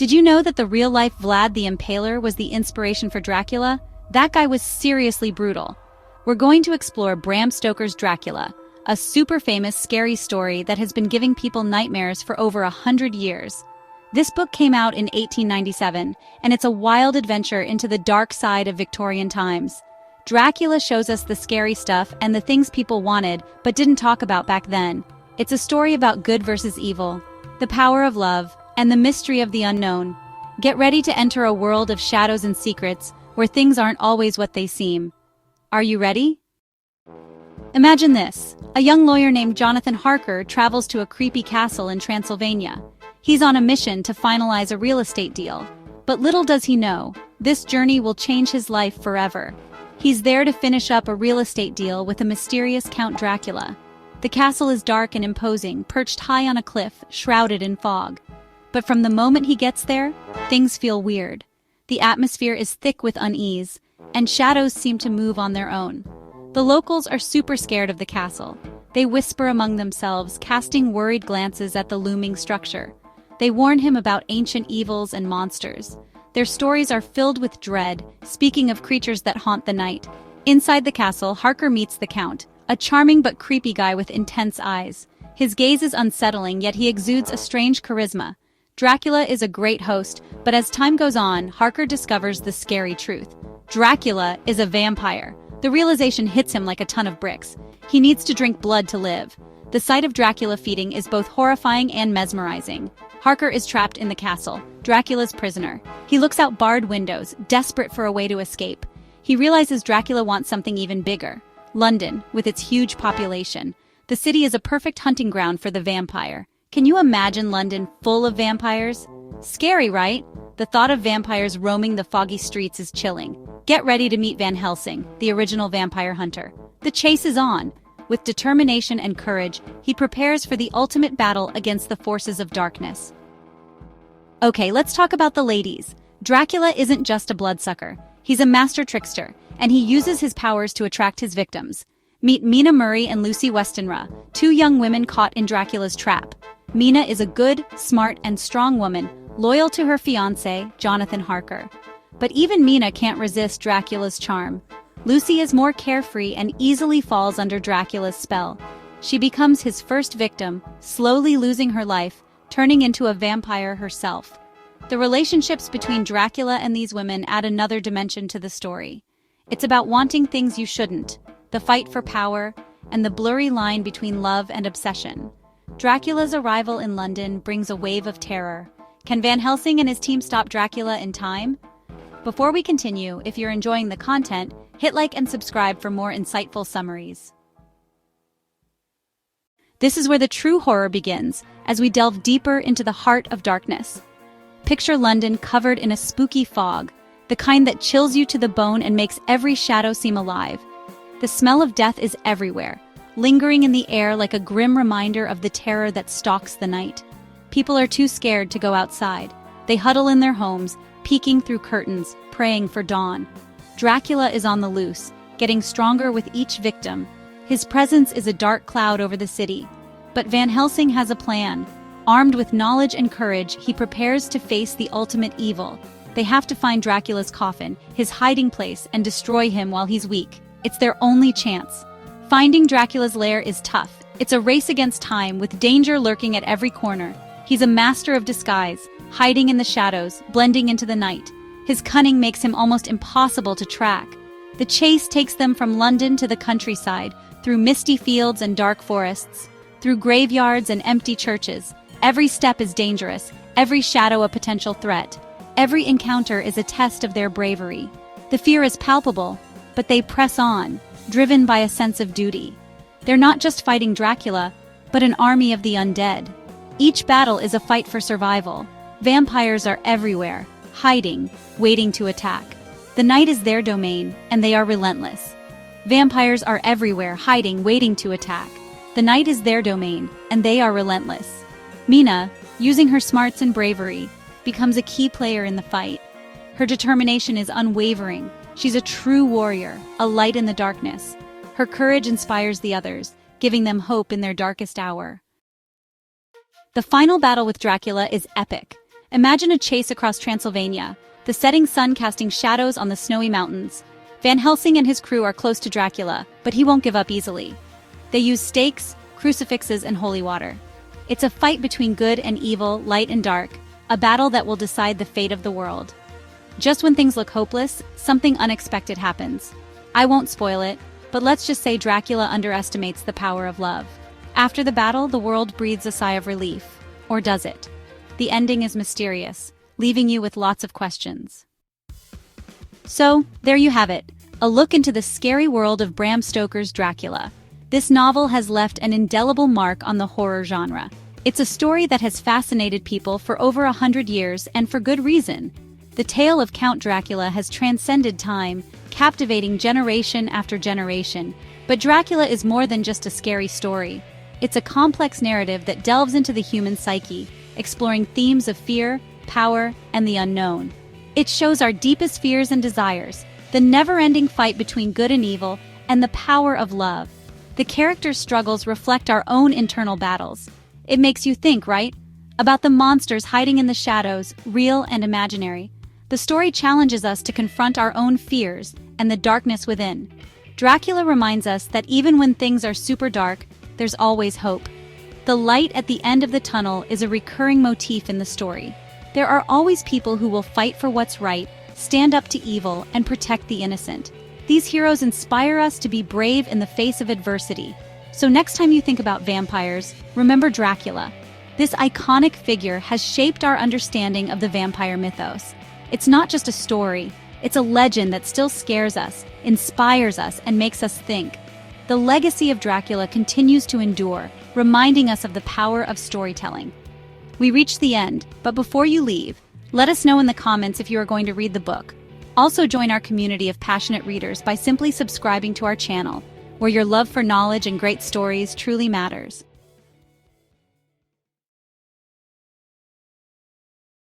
Did you know that the real-life Vlad the Impaler was the inspiration for Dracula? That guy was seriously brutal. We're going to explore Bram Stoker's Dracula, a super famous, scary story that has been giving people nightmares for over 100 years. This book came out in 1897, and it's a wild adventure into the dark side of Victorian times. Dracula shows us the scary stuff and the things people wanted but didn't talk about back then. It's a story about good versus evil, the power of love, and the mystery of the unknown. Get ready to enter a world of shadows and secrets, where things aren't always what they seem. Are you ready? Imagine this. A young lawyer named Jonathan Harker travels to a creepy castle in Transylvania. He's on a mission to finalize a real estate deal. But little does he know, this journey will change his life forever. He's there to finish up a real estate deal with a mysterious Count Dracula. The castle is dark and imposing, perched high on a cliff, shrouded in fog. But from the moment he gets there, things feel weird. The atmosphere is thick with unease, and shadows seem to move on their own. The locals are super scared of the castle. They whisper among themselves, casting worried glances at the looming structure. They warn him about ancient evils and monsters. Their stories are filled with dread, speaking of creatures that haunt the night. Inside the castle, Harker meets the Count, a charming but creepy guy with intense eyes. His gaze is unsettling, yet he exudes a strange charisma. Dracula is a great host, but as time goes on, Harker discovers the scary truth. Dracula is a vampire. The realization hits him like a ton of bricks. He needs to drink blood to live. The sight of Dracula feeding is both horrifying and mesmerizing. Harker is trapped in the castle, Dracula's prisoner. He looks out barred windows, desperate for a way to escape. He realizes Dracula wants something even bigger. London, with its huge population. The city is a perfect hunting ground for the vampire. Can you imagine London full of vampires? Scary, right? The thought of vampires roaming the foggy streets is chilling. Get ready to meet Van Helsing, the original vampire hunter. The chase is on. With determination and courage, he prepares for the ultimate battle against the forces of darkness. Okay, let's talk about the ladies. Dracula isn't just a bloodsucker. He's a master trickster, and he uses his powers to attract his victims. Meet Mina Murray and Lucy Westenra, two young women caught in Dracula's trap. Mina is a good, smart, and strong woman, loyal to her fiancé, Jonathan Harker. But even Mina can't resist Dracula's charm. Lucy is more carefree and easily falls under Dracula's spell. She becomes his first victim, slowly losing her life, turning into a vampire herself. The relationships between Dracula and these women add another dimension to the story. It's about wanting things you shouldn't, the fight for power, and the blurry line between love and obsession. Dracula's arrival in London brings a wave of terror. Can Van Helsing and his team stop Dracula in time? Before we continue, if you're enjoying the content, hit like and subscribe for more insightful summaries. This is where the true horror begins, as we delve deeper into the heart of darkness. Picture London covered in a spooky fog, the kind that chills you to the bone and makes every shadow seem alive. The smell of death is everywhere, lingering in the air like a grim reminder of the terror that stalks the night. People are too scared to go outside. They huddle in their homes, peeking through curtains, praying for dawn. Dracula is on the loose, getting stronger with each victim. His presence is a dark cloud over the city. But Van Helsing has a plan. Armed with knowledge and courage, he prepares to face the ultimate evil. They have to find Dracula's coffin, his hiding place, and destroy him while he's weak. It's their only chance. Finding Dracula's lair is tough. It's a race against time, with danger lurking at every corner. He's a master of disguise, hiding in the shadows, blending into the night. His cunning makes him almost impossible to track. The chase takes them from London to the countryside, through misty fields and dark forests, through graveyards and empty churches. Every step is dangerous, every shadow a potential threat. Every encounter is a test of their bravery. The fear is palpable, but they press on, driven by a sense of duty. They're not just fighting Dracula, but an army of the undead. Each battle is a fight for survival. Vampires are everywhere, hiding, waiting to attack. The night is their domain, and they are relentless. Vampires are everywhere, hiding, waiting to attack. The night is their domain, and they are relentless. Mina, using her smarts and bravery, becomes a key player in the fight. Her determination is unwavering. She's a true warrior, a light in the darkness. Her courage inspires the others, giving them hope in their darkest hour. The final battle with Dracula is epic. Imagine a chase across Transylvania, the setting sun casting shadows on the snowy mountains. Van Helsing and his crew are close to Dracula, but he won't give up easily. They use stakes, crucifixes, and holy water. It's a fight between good and evil, light and dark, a battle that will decide the fate of the world. Just when things look hopeless, something unexpected happens. I won't spoil it, but let's just say Dracula underestimates the power of love. After the battle, the world breathes a sigh of relief. Or does it? The ending is mysterious, leaving you with lots of questions. So, there you have it, a look into the scary world of Bram Stoker's Dracula. This novel has left an indelible mark on the horror genre. It's a story that has fascinated people for over 100 years, and for good reason. The tale of Count Dracula has transcended time, captivating generation after generation. But Dracula is more than just a scary story. It's a complex narrative that delves into the human psyche, exploring themes of fear, power, and the unknown. It shows our deepest fears and desires, the never-ending fight between good and evil, and the power of love. The characters' struggles reflect our own internal battles. It makes you think, right? About the monsters hiding in the shadows, real and imaginary. The story challenges us to confront our own fears and the darkness within. Dracula reminds us that even when things are super dark, there's always hope. The light at the end of the tunnel is a recurring motif in the story. There are always people who will fight for what's right, stand up to evil, and protect the innocent. These heroes inspire us to be brave in the face of adversity. So next time you think about vampires, remember Dracula. This iconic figure has shaped our understanding of the vampire mythos. It's not just a story, it's a legend that still scares us, inspires us, and makes us think. The legacy of Dracula continues to endure, reminding us of the power of storytelling. We reached the end, but before you leave, let us know in the comments if you are going to read the book. Also join our community of passionate readers by simply subscribing to our channel, where your love for knowledge and great stories truly matters.